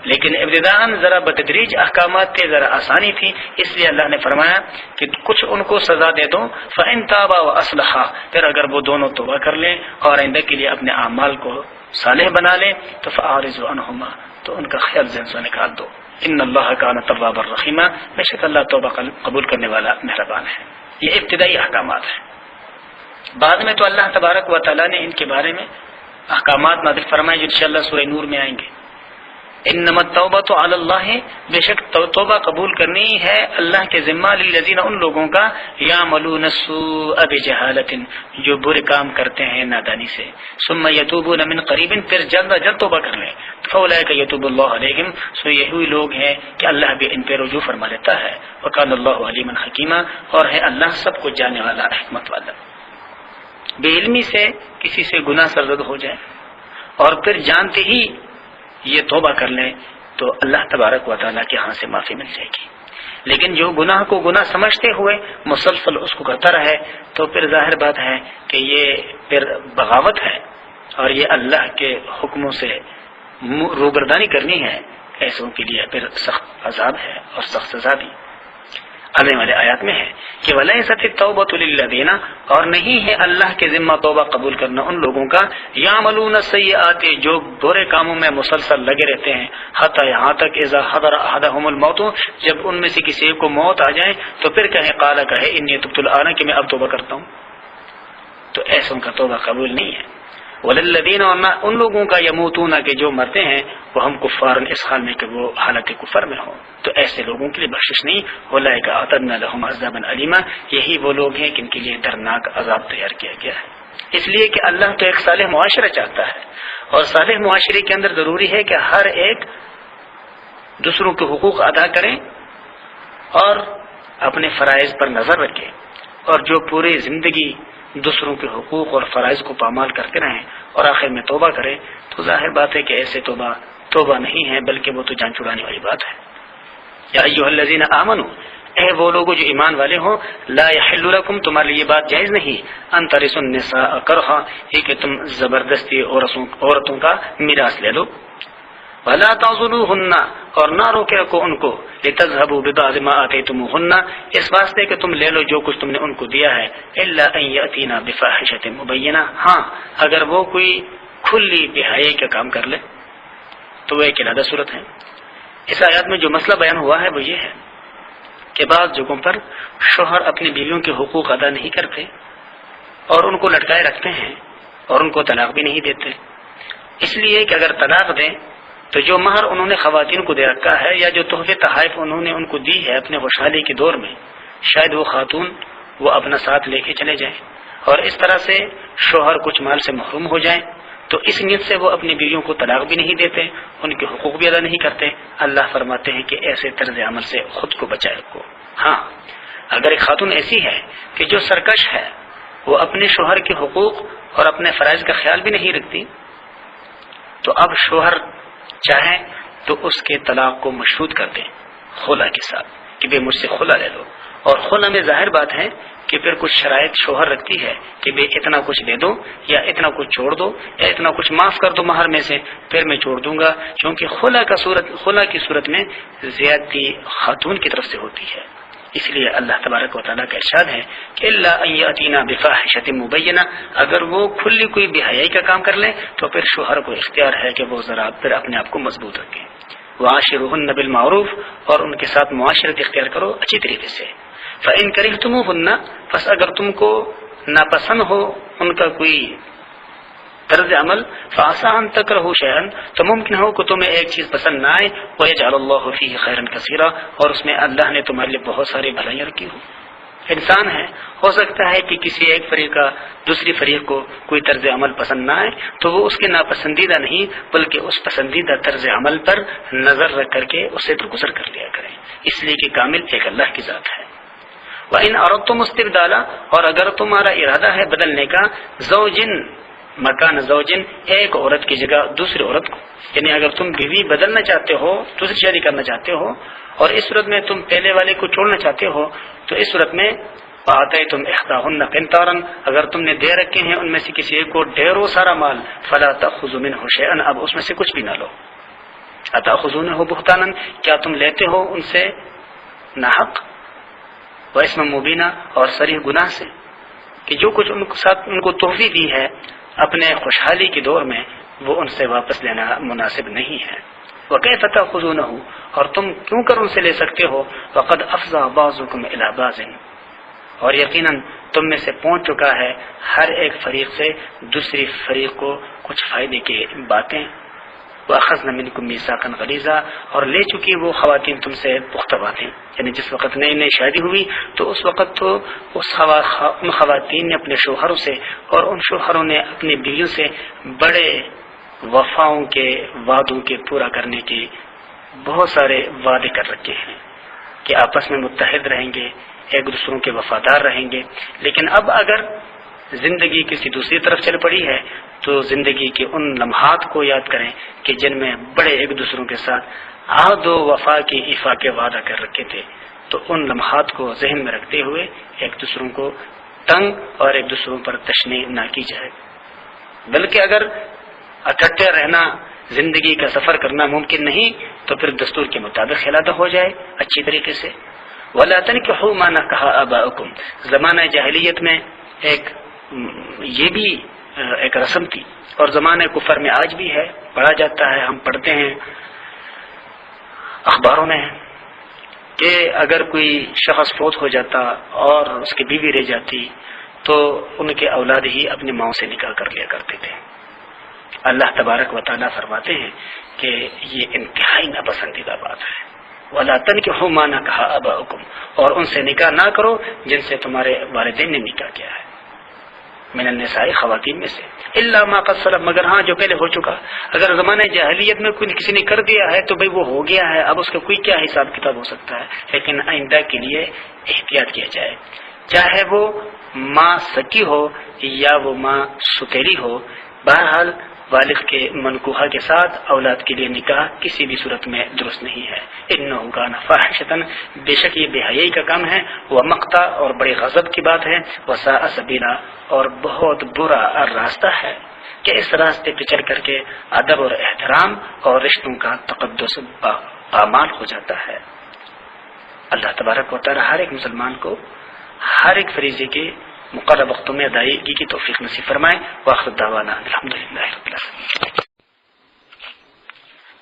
Speaker 1: لیکن ابتداءً ذرا بتدریج احکامات تھے، ذرا آسانی تھی، اس لیے اللہ نے فرمایا کہ کچھ ان کو سزا دے دو. فإن تابا وأصلحا، پھر اگر وہ دونوں توبہ کر لیں اور آئندہ کے لیے اپنے اعمال کو صالح بنا لیں تو فأعرضوا عنہما، تو ان کا خیال ذہن سے نکال دو. ان اللہ کان توابا رحیما، بے شک اللہ توبہ قبول کرنے والا مہربان ہے. یہ ابتدائی احکامات ہیں. بعد میں تو اللہ تبارک و تعالیٰ نے ان کے بارے میں احکامات نازل فرمائے جو انشاءاللہ سورہ نور میں آئیں گے. انما التوبۃ علی اللہ، بے شک توبہ قبول کرنی ہے اللہ کے ذمہ، للذین، ان لوگوں کا، یعملون السوء بجہالۃ، جو برے کام کرتے ہیں نادانی سے، ثم یتوبون من قریب، پھر جلد از جلد توبہ کر لیں، فاولئک یتوب اللہ علیہم، سو یہی لوگ ہیں کہ اللہ بھی ان پہ رجوع فرما لیتا ہے. وکان اللہ علیما حکیما، اور ہے اللہ سب کو جاننے والا، حکمت والا. بے علمی سے کسی سے گناہ سرزد ہو جائے اور پھر جانتے ہی یہ توبہ کر لیں تو اللہ تبارک و تعالیٰ کے ہاں سے معافی مل جائے گی. لیکن جو گناہ کو گناہ سمجھتے ہوئے مسلسل اس کو کرتا رہے تو پھر ظاہر بات ہے کہ یہ پھر بغاوت ہے اور یہ اللہ کے حکموں سے روگردانی کرنی ہے. ایسوں کے لیے پھر سخت عذاب ہے اور سخت سزا بھی. آنے والے آیات میں ہے کہ وَلَيْسَتِ التَّوْبَةُ لِلَّذِينَ، اور نہیں ہے اللہ کے ذمہ توبہ قبول کرنا ان لوگوں کا، یعملون السیئات، جو برے کاموں میں مسلسل لگے رہتے ہیں، حتی یہاں تک اذا حضر احدہم الموت، جب ان میں سے کسی کو موت آ جائے تو پھر کہے انی تبت الآن، کہ میں اب توبہ کرتا ہوں. تو ایسوں کا توبہ قبول نہیں ہے. وللذین، اور نہ ان لوگوں کا یموتون، کہ جو مرتے ہیں وہ ہم کفار، اس حال میں کہ وہ حالت کفر میں ہوں، تو ایسے لوگوں کے لیے بخشش نہیں. اولئک اعتدنا لهم عذابا الیما، یہی وہ لوگ ہیں کہ ان کے لیے دردناک عذاب تیار کیا گیا ہے. اس لیے کہ اللہ تو ایک صالح معاشرہ چاہتا ہے، اور صالح معاشرے کے اندر ضروری ہے کہ ہر ایک دوسروں کے حقوق ادا کریں اور اپنے فرائض پر نظر رکھیں، اور جو پوری زندگی دوسروں کے حقوق اور فرائض کو پامال کرتے رہیں اور آخر میں توبہ کریں، تو ظاہر بات ہے کہ ایسے توبہ نہیں ہے، بلکہ وہ تو جان چھڑانے والی بات ہے. یا ایھا الذین آمنوا، اے وہ لوگ جو ایمان والے ہوں، لا یحل لکم، تمہارے لیے بات جائز نہیں، ان ترثوا النساء کرہا، یہ کہ تم زبردستی عورتوں کا میراث لے لو. ولا تعضلوهن، اور نہ روکے رکھو ان کو، لتذهبوا ببعض ما آتيتموهن، اس واسطے کہ تم لے لو جو کچھ تم نے ان کو دیا ہے، الا ان یاتینا بفاحشة مبینہ، ہاں اگر وہ کوئی کھلی بے حیائی کا کام کر لے تو وہ ایک علیحدہ صورت ہے. اس آیات میں جو مسئلہ بیان ہوا ہے وہ یہ ہے کہ بعض جگہوں پر شوہر اپنی بیویوں کے حقوق ادا نہیں کرتے اور ان کو لٹکائے رکھتے ہیں اور ان کو طلاق بھی نہیں دیتے. اس لیے کہ اگر طلاق دیں تو جو مہر انہوں نے خواتین کو دے رکھا ہے یا جو تحفے تحائف انہوں نے ان کو دی ہے اپنے خوشحالی کے دور میں، شاید وہ خاتون وہ اپنا ساتھ لے کے چلے جائیں اور اس طرح سے شوہر کچھ مال سے محروم ہو جائیں، تو اس نیت سے وہ اپنی بیویوں کو طلاق بھی نہیں دیتے، ان کے حقوق بھی ادا نہیں کرتے. اللہ فرماتے ہیں کہ ایسے طرز عمل سے خود کو بچائے رکھو. ہاں اگر ایک خاتون ایسی ہے کہ جو سرکش ہے، وہ اپنے شوہر کے حقوق اور اپنے فرائض کا خیال بھی نہیں رکھتی، تو اب شوہر چاہے تو اس کے طلاق کو مشروط کر دیں خلا کے ساتھ کہ بے مجھ سے خلا لے لو. اور خلا میں ظاہر بات ہے کہ پھر کچھ شرائط شوہر رکھتی ہے کہ بے اتنا کچھ دے دو یا اتنا کچھ چھوڑ دو یا اتنا کچھ معاف کر دو مہر میں سے، پھر میں چھوڑ دوں گا، کیونکہ خلا کی صورت میں زیادتی خاتون کی طرف سے ہوتی ہے اس لیے اللہ تبارک و تعالیٰ کا ارشاد ہے کہ الا ان یاتینا بفاحشۃ مبینہ، اگر وہ کھلی کوئی بے حیائی کا کام کر لیں تو پھر شوہر کو اختیار ہے کہ وہ ذرا پھر اپنے آپ کو مضبوط رکھیں. وعاشرہن بالمعروف، اور ان کے ساتھ معاشرت اختیار کرو اچھی طریقے سے. فإن کرہتموہن، پس اگر تم کو ناپسند ہو ان کا کوئی طرز عمل، فعسى ان تکرہوا شیئا، تو ممکن ہو کہ تمہیں ایک چیز پسند نہ آئے، ویجعل اللہ فیہ خیرا کثیرا، اور اس میں اللہ نے تمہارے لیے بہت ساری بھلائیاں رکھی ہوں. انسان ہے، ہو سکتا ہے کہ کسی ایک فریق کا دوسری فریق کو کوئی طرز عمل پسند نہ آئے تو وہ اس کے ناپسندیدہ نہیں بلکہ اس پسندیدہ طرز عمل پر نظر رکھ کر کے اسے درگزر کر لیا کریں، اس لیے کہ کامل ایک اللہ کی ذات ہے. وَإِنْ أَرَدْتُمُ اسْتِبْدَالًا، اور اگر تمہارا ارادہ ہے بدلنے کا، زوجن مکان زوجن، ایک عورت کی جگہ دوسری عورت کو، یعنی اگر تم بیوی بدلنا چاہتے ہو، دوسری شادی کرنا چاہتے ہو، اور اس صورت میں تم پہلے والے کو چھوڑنا چاہتے ہو، تو اس صورت میں آتیتم احداہن قنطارا، اگر تم نے دے رکھے ہیں ان میں سے کسی ایک کو ڈھیروں سارا مال، فلا تأخذوا منه شیئا، اب اس میں سے کچھ بھی نہ لو. اتأخذونہ بہتانا، کیا تم لیتے ہو ان سے ناحق، واسما مبینہ، اور صریح گناہ سے، کہ جو کچھ ان کے ساتھ ان کو تحفی دی ہے اپنے خوشحالی کے دور میں وہ ان سے واپس لینا مناسب نہیں ہے. وَكَيْفَ تَأْخُذُونَهُ، اور تم کیوں کر ان سے لے سکتے ہو، وَقَدْ أَفْضَىٰ بَعْضُكُمْ إِلَىٰ بَعْضٍ، اور یقیناً تم میں سے پہنچ چکا ہے ہر ایک فریق سے دوسری فریق کو کچھ فائدے کی باتیں. وَأَخَذْنَا مِنْكُمْ مِيثَاقًا غَلِيظًا، اور لے چکی وہ خواتین تم سے پختہ باتیں، یعنی جس وقت نئی نئی شادی ہوئی تو اس وقت تو ان خواتین نے اپنے شوہروں سے اور ان شوہروں نے اپنی بیویوں سے بڑے وفاؤں کے وعدوں کے پورا کرنے کے بہت سارے وعدے کر رکھے ہیں کہ آپس میں متحد رہیں گے، ایک دوسروں کے وفادار رہیں گے. لیکن اب اگر زندگی کسی دوسری طرف چل پڑی ہے تو زندگی کے ان لمحات کو یاد کریں کہ جن میں بڑے ایک دوسروں کے ساتھ عہد و وفا کی ایفا کے وعدہ کر رکھے تھے، تو ان لمحات کو ذہن میں رکھتے ہوئے ایک دوسروں کو تنگ اور ایک دوسروں پر تشنیع نہ کی جائے، بلکہ اگر اکٹھے رہنا زندگی کا سفر کرنا ممکن نہیں تو پھر دستور کے مطابق خلادہ ہو جائے اچھی طریقے سے. وَلَا تَنْكِحُوا مَا نَكَحَ آبَاؤُكُمْ، زمانہ جاہلیت میں یہ بھی ایک رسم تھی اور زمانہ کفر میں آج بھی ہے، پڑھا جاتا ہے، ہم پڑھتے ہیں اخباروں میں کہ اگر کوئی شخص فوت ہو جاتا اور اس کی بیوی رہ جاتی تو ان کے اولاد ہی اپنی ماں سے نکاح کر لیا کرتے تھے. اللہ تبارک و تعالیٰ فرماتے ہیں کہ یہ انتہائی ناپسندیدہ بات ہے. وَلَا تَنْكِحُوا مَا نَكَحَ آبَاؤُكُمْ، اور ان سے نکاح نہ کرو جن سے تمہارے والدین نے نکاح کیا ہے، من النساء، خواتین میں سے، الا ما قد سلف، مگر ہاں جو پہلے ہو چکا. اگر زمانہ جاہلیت میں کوئی کسی نے کر دیا ہے تو بھئی وہ ہو گیا ہے، اب اس کا کوئی کیا حساب کتاب ہو سکتا ہے. لیکن آئندہ کے لیے احتیاط کیا جائے، چاہے وہ ماں سکی ہو یا وہ ماں ستیری ہو، بہرحال والد کے منکوحہ کے ساتھ اولاد کے لیے نکاح کسی بھی صورت میں درست نہیں ہے. انہ کان فاحشۃ، بے شک یہ بے حیائی کا کام ہے، وہ مقتا، اور بڑی غضب کی بات ہے، وساء سبیلا، اور بہت برا راستہ ہے کہ اس راستے پہ چل کر کے ادب اور احترام اور رشتوں کا تقدس پامال ہو جاتا ہے. اللہ تبارک و تعالی ہر ایک مسلمان کو ہر ایک فریضے کے مقرر وقتوں میں ادائیگی کی توفیق نصیب فرمائے. وآخر دعوانا الحمدللہ رب العالمین.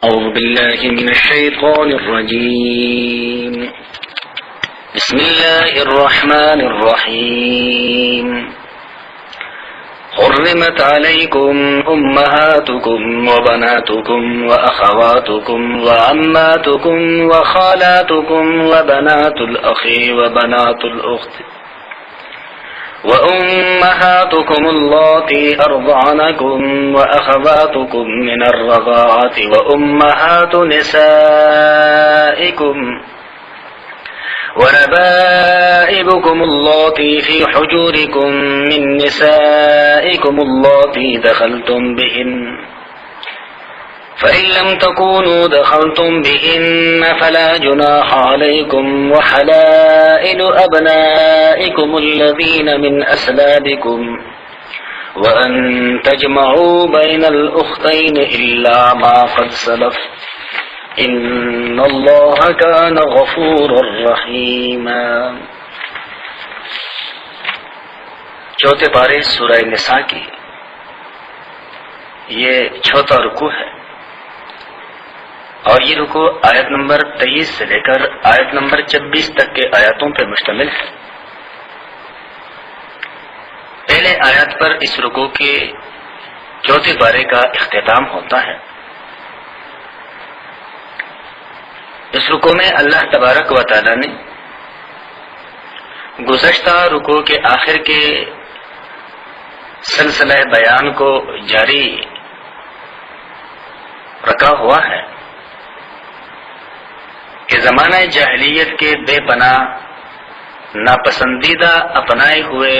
Speaker 2: اعوذ باللہ من الشیطان الرجیم. بسم اللہ الرحمن الرحیم. حرمت علیکم امہاتکم وبناتکم واخواتکم وعماتکم وخالاتکم وبنات الاخ وبنات الاخت وأمهاتكم اللاتي أرضعنكم وأخواتكم من الرضاعة وأمهات نسائكم وربائبكم اللاتي في حجوركم من نسائكم اللاتي دخلتم بهن فإن لم تكونوا دخلتم بهن فلا جناح عليكم وحلائل أبنائكم الذين من أسلابكم وأن تجمعوا بين الأختين إلا ما قد سلف ان اللہ کان غفورا رحیما۔ چوتھے پارے سورہ نساء کی یہ چوتھا رکوع ہے، اور یہ رکوع آیت نمبر 23 سے لے کر آیت نمبر 26 تک کے آیاتوں پر مشتمل ہے۔ پہلے آیات پر اس رکوع کے چوتھے پارے کا اختتام ہوتا ہے۔ اس رکوع میں اللہ تبارک و تعالی نے گزشتہ رکوع کے آخر کے سلسلہ بیان کو جاری رکھا ہوا ہے کہ زمانہ جاہلیت کے بے پناہ ناپسندیدہ اپنائے ہوئے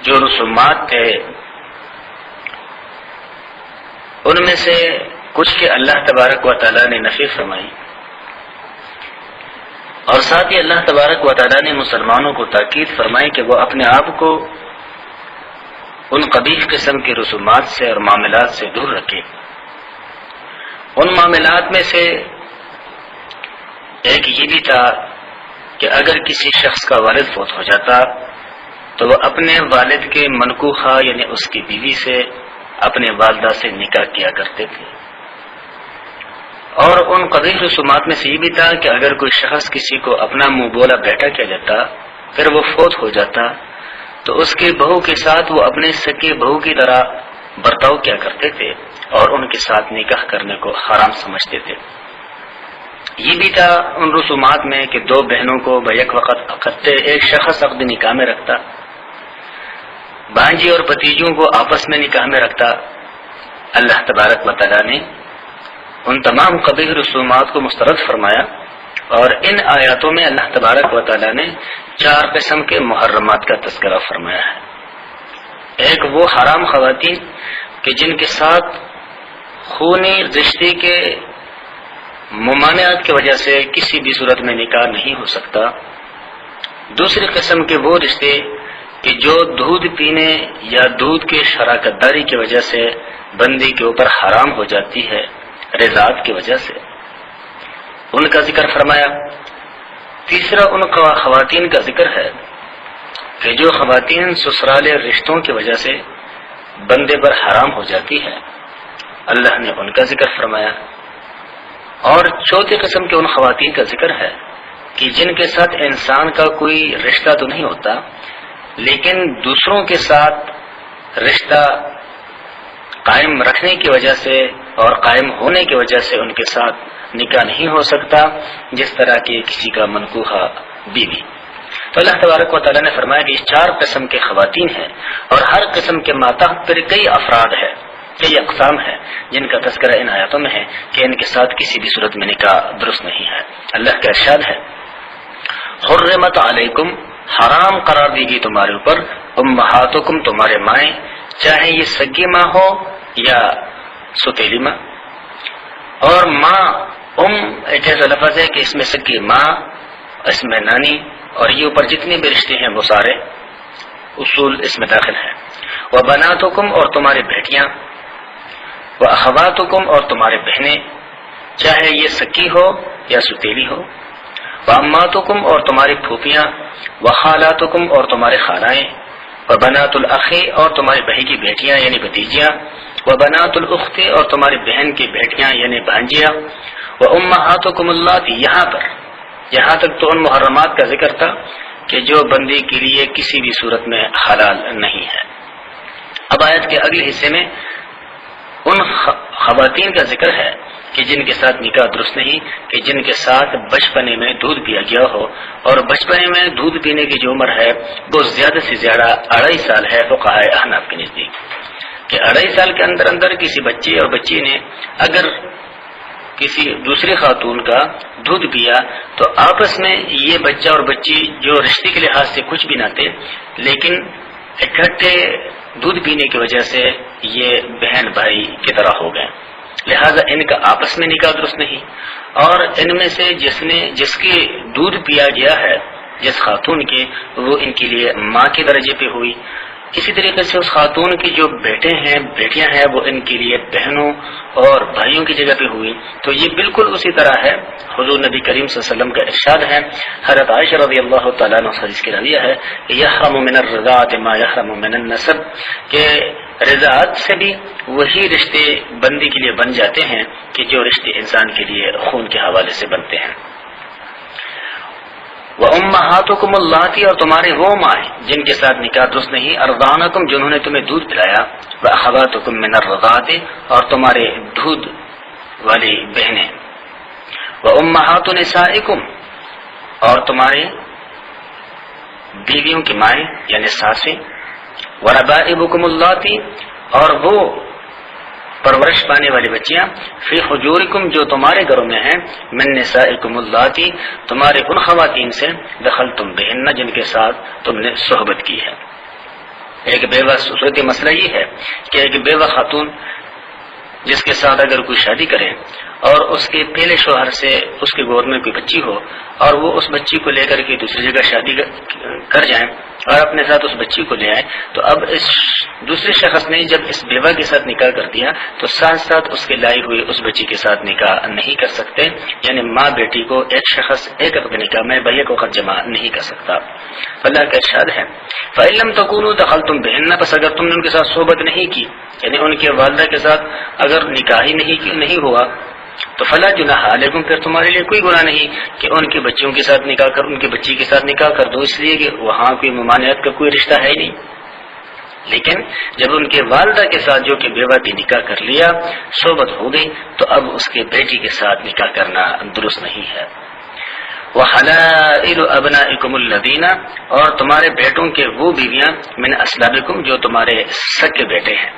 Speaker 2: جو رسومات تھے ان میں سے کچھ کے اللہ تبارک و تعالیٰ نے نفی فرمائی، اور ساتھ ہی اللہ تبارک و تعالیٰ نے مسلمانوں کو تاکید فرمائی کہ وہ اپنے آپ کو ان قبیح قسم کے رسومات سے اور معاملات سے دور رکھے۔ ان معاملات میں سے ایک یہ بھی تھا کہ اگر کسی شخص کا والد فوت ہو جاتا تو وہ اپنے والد کے منکوحہ یعنی اس کی بیوی سے اپنے والدہ سے نکاح کیا کرتے تھے، اور ان قبیح رسومات میں سے یہ بھی تھا کہ اگر کوئی شخص کسی کو اپنا منہ بولا بیٹا کیا جاتا پھر وہ فوت ہو جاتا تو اس کی بہو کے ساتھ وہ اپنے سکے بہو کی طرح برتاؤ کیا کرتے تھے اور ان کے ساتھ نکاح کرنے کو حرام سمجھتے تھے۔ یہ بھی تھا ان رسومات میں کہ دو بہنوں کو بیک وقت اکٹھے ایک شخص عقد نکاح میں رکھتا، بھانجی اور بھتیجوں کو آپس میں نکاح میں رکھتا۔ اللہ تبارک و تعالیٰ نے ان تمام قبیح رسومات کو مسترد فرمایا، اور ان آیاتوں میں اللہ تبارک و تعالیٰ نے 4 قسم کے محرمات کا تذکرہ فرمایا ہے۔ ایک وہ حرام خواتین کہ جن کے ساتھ خونی رشتے کے ممانعت کی وجہ سے کسی بھی صورت میں نکاح نہیں ہو سکتا۔ دوسری قسم کے وہ رشتے کہ جو دودھ پینے یا دودھ کے شراکت داری کی وجہ سے بندی کے اوپر حرام ہو جاتی ہے رضاعت کی وجہ سے، ان کا ذکر فرمایا۔ تیسرا ان خواتین کا ذکر ہے کہ جو خواتین سسرال رشتوں کی وجہ سے بندے پر حرام ہو جاتی ہے، اللہ نے ان کا ذکر فرمایا۔ اور چوتھی قسم کے ان خواتین کا ذکر ہے کہ جن کے ساتھ انسان کا کوئی رشتہ تو نہیں ہوتا لیکن دوسروں کے ساتھ رشتہ قائم رکھنے کی وجہ سے اور قائم ہونے کی وجہ سے ان کے ساتھ نکاح نہیں ہو سکتا، جس طرح کی کسی کا منکوحہ بیوی۔ تو اللہ تبارک و تعالیٰ نے فرمایا کہ یہ 4 قسم کے خواتین ہیں، اور ہر قسم کے ماتحت پر کئی افراد ہے، کئی اقسام ہے جن کا تذکرہ ان آیاتوں میں ہے کہ ان کے ساتھ کسی بھی صورت میں نکاح درست نہیں ہے۔ اللہ کا ارشاد ہے، حرمت علیکم، حرام قرار دی گئی تمہارے اوپر، امہاتکم، تمہارے مائیں، چاہے یہ سگی ماں ہو یا ستیلی ماں۔ اور ماں ایک ایسا لفظ ہے کہ اس میں سگی ماں، اس میں نانی، اور یہ اوپر جتنے بھی رشتے ہیں وہ سارے اصول اس میں داخل ہیں۔ وبناتکم، اور تمہاری بیٹیاں، واخواتکم، اور تمہاری بہنیں، چاہے یہ سکی ہو یا ستیلی ہو، واماتکم، اور تمہاری پھوپھیاں، وخالاتکم، اور تمہارے خالائیں، وبنات الاخ، اور تمہاری بھائی کی بیٹیاں یعنی بھتیجیاں، وبنات الاخت، اور تمہاری بہن کی بیٹیاں یعنی بھانجیاں، وامہاتکم اللاتی، یہاں تک تو ان محرمات کا ذکر تھا کہ جو بندی کے لیے کسی بھی صورت میں حلال نہیں ہے۔ اب آیت کے اگلے حصے میں ان خواتین کا ذکر ہے کہ جن کے ساتھ نکاح درست نہیں، کہ جن کے ساتھ بچپنے میں دودھ پیا گیا ہو، اور بچپنے میں دودھ پینے کی جو عمر ہے وہ زیادہ سے زیادہ 2.5 سال ہے فقہائے احناف کے نزدیک، کہ 2.5 سال کے اندر کسی بچے اور بچی نے اگر کسی دوسری خاتون کا دودھ پیا تو آپس میں یہ بچہ اور بچی جو رشتے کے لحاظ سے کچھ بھی نہ تھے لیکن اکٹھے دودھ پینے کی وجہ سے یہ بہن بھائی کی طرح ہو گئے، لہذا ان کا آپس میں نکاح درست نہیں۔ اور ان میں سے جس کی دودھ پیا گیا ہے جس خاتون کے، وہ ان کے لیے ماں کے درجے پہ ہوئی، اسی طریقے سے اس خاتون کی جو بیٹے ہیں بیٹیاں ہیں وہ ان کے لیے بہنوں اور بھائیوں کی جگہ پہ ہوئی، تو یہ بالکل اسی طرح ہے۔ حضور نبی کریم صلی اللہ علیہ وسلم کا ارشاد ہے، حضرت عائشہ رضی اللہ تعالیٰ عنہ حدیث کی راویہ ہے، یحرم من الرضاعۃ ما یحرم من النسب، کہ رضاعت سے بھی وہی رشتے بندی کے لیے بن جاتے ہیں کہ جو رشتے انسان کے لیے خون کے حوالے سے بنتے ہیں۔ وَأُمَّهَاتُكُمُ اللَّاتِي، اور تمہارے وہ مائیں جن کے ساتھ نکاح درست نہیں، أَرْضَعْنَكُمْ جنہوں نے تمہیں دودھ پلایا، وَأَخَوَاتُكُمْ مِنَ الرَّضَاعَةِ اور تمہارے دودھ والی بہنیں، وَأُمَّهَاتُ نِسَائِكُمْ اور تمہارے بیویوں کی مائیں یعنی ساسیں، وَرَبَائِبُكُمُ اللَّاتِي اور وہ پرورش پانے والی بچیاں، فی حجورکم جو تمہارے گھروں میں ہیں، من نسائکم اللاتی تمہارے ان خواتین سے، دخلتم بہن جن کے ساتھ تم نے صحبت کی ہے۔ ایک بیوہ صورت مسئلہ یہ ہے کہ ایک بیوہ خاتون جس کے ساتھ اگر کوئی شادی کرے اور اس کے پہلے شوہر سے اس کے گود میں کوئی بچی ہو اور وہ اس بچی کو لے کر کے دوسری جگہ شادی کر جائیں اور اپنے ساتھ اس بچی کو لے آئے، تو اب اس دوسرے شخص نے جب اس بیوہ کے ساتھ نکاح کر دیا تو ساتھ ساتھ اس کے لائی ہوئی اس بچی کے ساتھ نکاح نہیں کر سکتے، یعنی ماں بیٹی کو ایک شخص ایک عقد نکاح میں بیک وقت جمع نہیں کر سکتا۔ اللہ کا ارشاد ہے، فَإِن لَّمْ تَكُونُوا دَخَلْتُمْ بِهِنَّ، بس اگر تم نے ان کے ساتھ صحبت نہیں کی، یعنی ان کے والدہ کے ساتھ اگر نکاح ہی نہیں ہوا، تو فلا جناح علیکم پھر تمہارے لیے کوئی گناہ نہیں کہ ان کی بچیوں کے ساتھ نکاح کر ان کی بچی کے ساتھ نکاح کر دو، اس لیے کہ وہاں کوئی ممانعت کا کوئی رشتہ ہے ہی نہیں۔ لیکن جب ان کے والدہ کے ساتھ جو کہ بیوہ کی نکاح کر لیا، صحبت ہو گئی، تو اب اس کے بیٹی کے ساتھ نکاح کرنا درست نہیں ہے۔ وَحَلَائِلُ أَبْنَائِكُمُ الَّذِينَ اور تمہارے بیٹوں کے وہ بیویاں، من أَصْلَابِكُمْ جو تمہارے سگے بیٹے ہیں،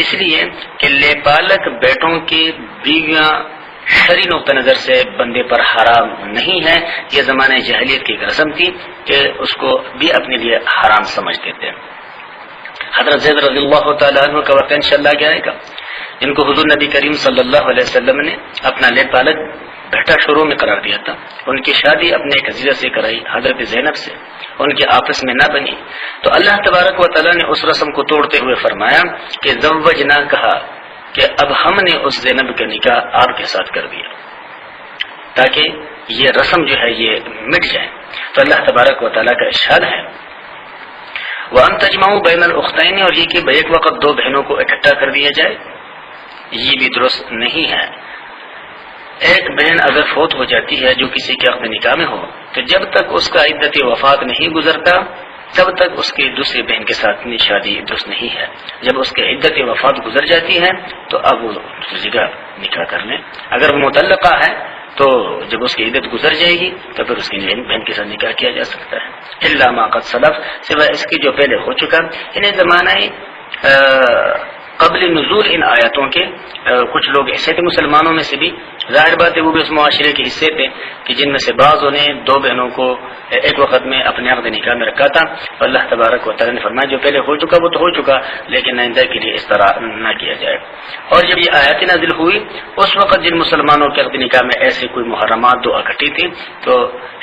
Speaker 2: اس لیے کہ لے پالک بیٹوں کی بیویاں شرعی نقطہ نظر سے بندے پر حرام نہیں ہے، یہ زمانے جاہلیت کی ایک رسم تھی کہ اس کو بھی اپنے لیے حرام سمجھتے تھے۔ حضرت زید رضی اللہ تعالیٰ عنہ کا واقعہ انشاءاللہ کیا آئے گا، ان کو حضور نبی کریم صلی اللہ علیہ وسلم نے اپنا لے پالک بیٹا شروع میں قرار دیا تھا۔ ان کی شادی اپنے ایک عزیزہ سے کرائی، حضرت زینب سے، ان کے آپس میں نہ بنی، تو اللہ تبارک و تعالیٰ نے اس رسم کو توڑتے ہوئے فرمایا کہ زوجنا، کہا کہ اب ہم نے اس زینب کا نکاح آپ کے ساتھ کر دیا تاکہ یہ رسم جو ہے یہ مٹ جائے۔ تو اللہ تبارک و تعالیٰ کا ارشاد ہے، وَأَن تَجْمَعُوا بَيْنَ الْأُخْتَيْنِ اور یہ کہ بیک وقت دو بہنوں کو اکٹھا کر دیا جائے، یہ بھی درست نہیں ہے۔ ایک بہن اگر فوت ہو جاتی ہے جو کسی کے عقد نکاح میں ہو، تو جب تک اس کا عدت وفات نہیں گزرتا تب تک اس کی دوسری بہن کے ساتھ شادی درست نہیں ہے۔ جب اس کی عدت وفات گزر جاتی ہے تو اب وہ دوسری جگہ نکاح کر لیں۔ اگر وہ متعلقہ ہے تو جب اس کی عدت گزر جائے گی تو پھر اس کی بہن کے ساتھ نکاح کیا جا سکتا ہے، الا ما قد سلف، سوائے اس کی جو پہلے ہو چکا۔ انہیں زمانہ قبل نزول ان آیاتوں کے کچھ لوگ ایسے تھے مسلمانوں میں سے بھی، ظاہر بات ہے وہ بھی اس معاشرے کے حصے تھے کہ جن میں سے بعضوں نے دو بہنوں کو ایک وقت میں اپنے عقد نکاح میں رکھا تھا، اور اللہ تبارک و تعالیٰ نے فرمایا جو پہلے ہو چکا وہ تو ہو چکا، لیکن آئندہ کے لیے اس طرح نہ کیا جائے۔ اور جب یہ آیات نازل ہوئی اس وقت جن مسلمانوں کے عقد نکاح میں ایسے کوئی محرمات دو اکٹھی تھی تو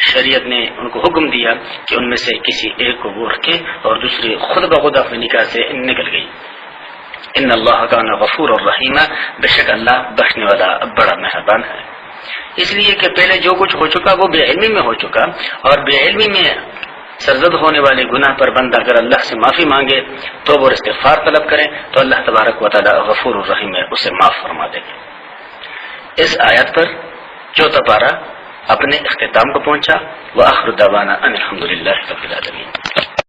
Speaker 2: شریعت نے ان کو حکم دیا کہ ان میں سے کسی ایک کو وہ رکھے اور دوسری خود بخود اپنے نکاح سے نکل گئی۔ ان اللہ کان غفور الرحیم، بے شک اللہ بخشنے والا بڑا مہربان ہے۔ اس لیے کہ پہلے جو کچھ ہو چکا وہ بے علمی میں ہو چکا، اور بے علمی میں سرزد ہونے والے گناہ پر بندہ اگر اللہ سے معافی مانگے تو وہ استغفار طلب کریں تو اللہ تبارک و تعالی غفور الرحیم ہے، اسے معاف فرما دے گا۔ اس آیت پر چوتھا پارہ اپنے اختتام کو پہنچا۔ وآخر دعوانا ان الحمد للہ رب العالمین۔